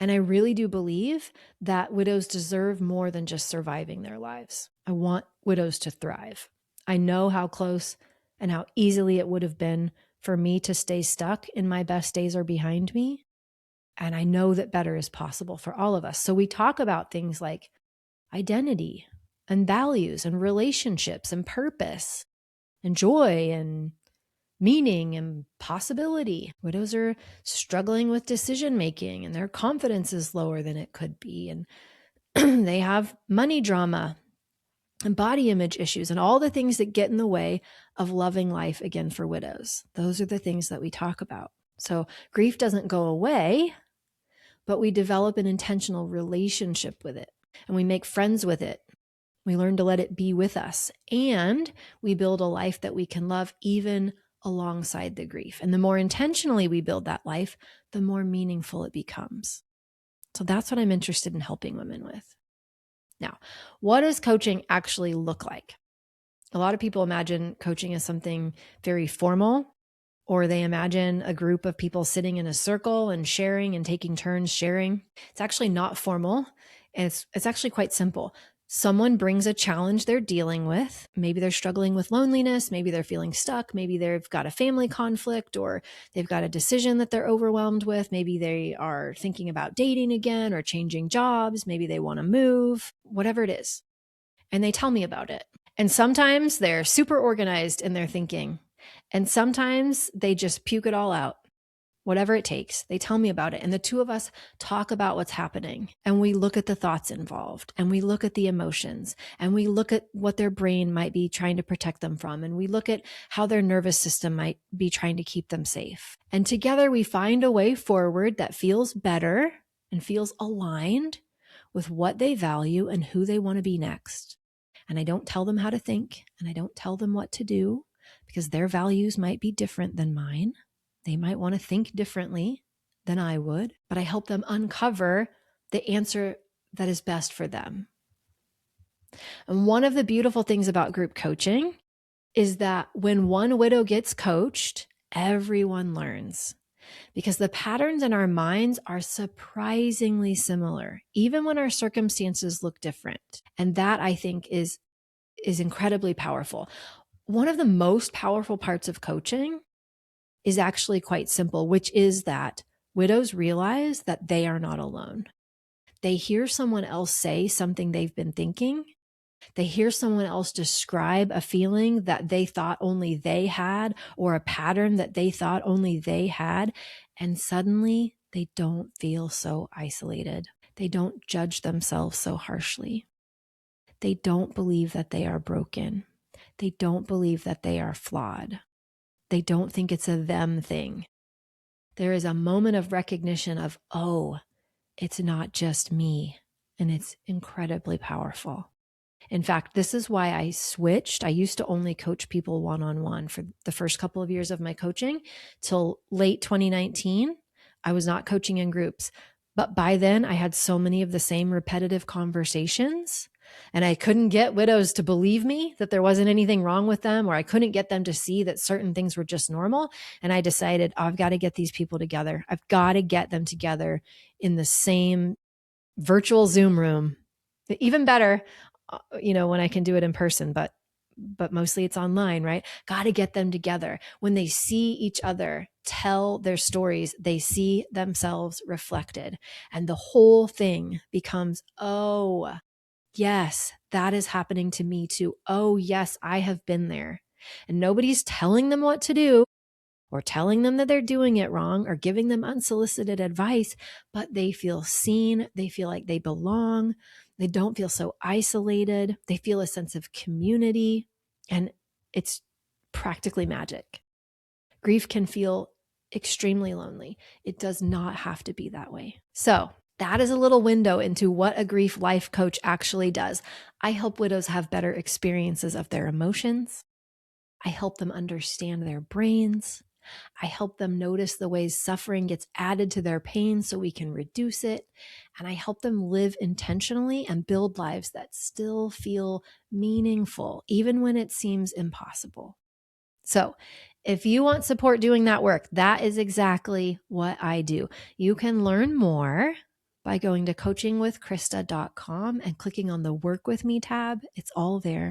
And I really do believe that widows deserve more than just surviving their lives. I want widows to thrive. I know how close and how easily it would have been for me to stay stuck in my best days are behind me. And I know that better is possible for all of us. So we talk about things like identity and values and relationships and purpose and joy and meaning and possibility. Widows are struggling with decision making and their confidence is lower than it could be. And they have money drama and body image issues and all the things that get in the way of loving life again for widows. Those are the things that we talk about. So grief doesn't go away, but we develop an intentional relationship with it and we make friends with it. We learn to let it be with us and we build a life that we can love even alongside the grief. And the more intentionally we build that life, the more meaningful it becomes. So that's what I'm interested in helping women with. Now, what does coaching actually look like? A lot of people imagine coaching as something very formal, or they imagine a group of people sitting in a circle and sharing and taking turns sharing. It's actually not formal, and it's actually quite simple. Someone brings a challenge they're dealing with. Maybe they're struggling with loneliness. Maybe they're feeling stuck. Maybe they've got a family conflict or they've got a decision that they're overwhelmed with. Maybe they are thinking about dating again or changing jobs. Maybe they want to move, whatever it is. And they tell me about it. And sometimes they're super organized in their thinking. And sometimes they just puke it all out. Whatever it takes, they tell me about it. And the two of us talk about what's happening. And we look at the thoughts involved and we look at the emotions and we look at what their brain might be trying to protect them from. And we look at how their nervous system might be trying to keep them safe. And together we find a way forward that feels better and feels aligned with what they value and who they want to be next. And I don't tell them how to think and I don't tell them what to do because their values might be different than mine. They might want to think differently than I would, but I help them uncover the answer that is best for them. And one of the beautiful things about group coaching is that when one widow gets coached, everyone learns because the patterns in our minds are surprisingly similar, even when our circumstances look different. And that I think is incredibly powerful. One of the most powerful parts of coaching is actually quite simple, which is that widows realize that they are not alone. They hear someone else say something they've been thinking. They hear someone else describe a feeling that they thought only they had or a pattern that they thought only they had. And suddenly they don't feel so isolated. They don't judge themselves so harshly. They don't believe that they are broken. They don't believe that they are flawed. They don't think it's a them thing. There is a moment of recognition of, oh, it's not just me. And it's incredibly powerful. In fact, this is why I switched. I used to only coach people one-on-one for the first couple of years of my coaching till late 2019. I was not coaching in groups. But by then I had so many of the same repetitive conversations and I couldn't get widows to believe me that there wasn't anything wrong with them, or I couldn't get them to see that certain things were just normal. And I decided, I've got to get these people together. I've got to get them together in the same virtual Zoom room. Even better, when I can do it in person, but mostly it's online, right? Got to get them together. When they see each other tell their stories, they see themselves reflected. And the whole thing becomes, oh, yes, that is happening to me too. Oh, yes, I have been there. And nobody's telling them what to do or telling them that they're doing it wrong or giving them unsolicited advice, but they feel seen. They feel like they belong. They don't feel so isolated. They feel a sense of community, and it's practically magic. Grief can feel extremely lonely. It does not have to be that way. So that is a little window into what a grief life coach actually does. I help widows have better experiences of their emotions. I help them understand their brains. I help them notice the ways suffering gets added to their pain so we can reduce it. And I help them live intentionally and build lives that still feel meaningful, even when it seems impossible. So if you want support doing that work, that is exactly what I do. You can learn more by going to coachingwithkrista.com and clicking on the Work With Me tab. It's all there.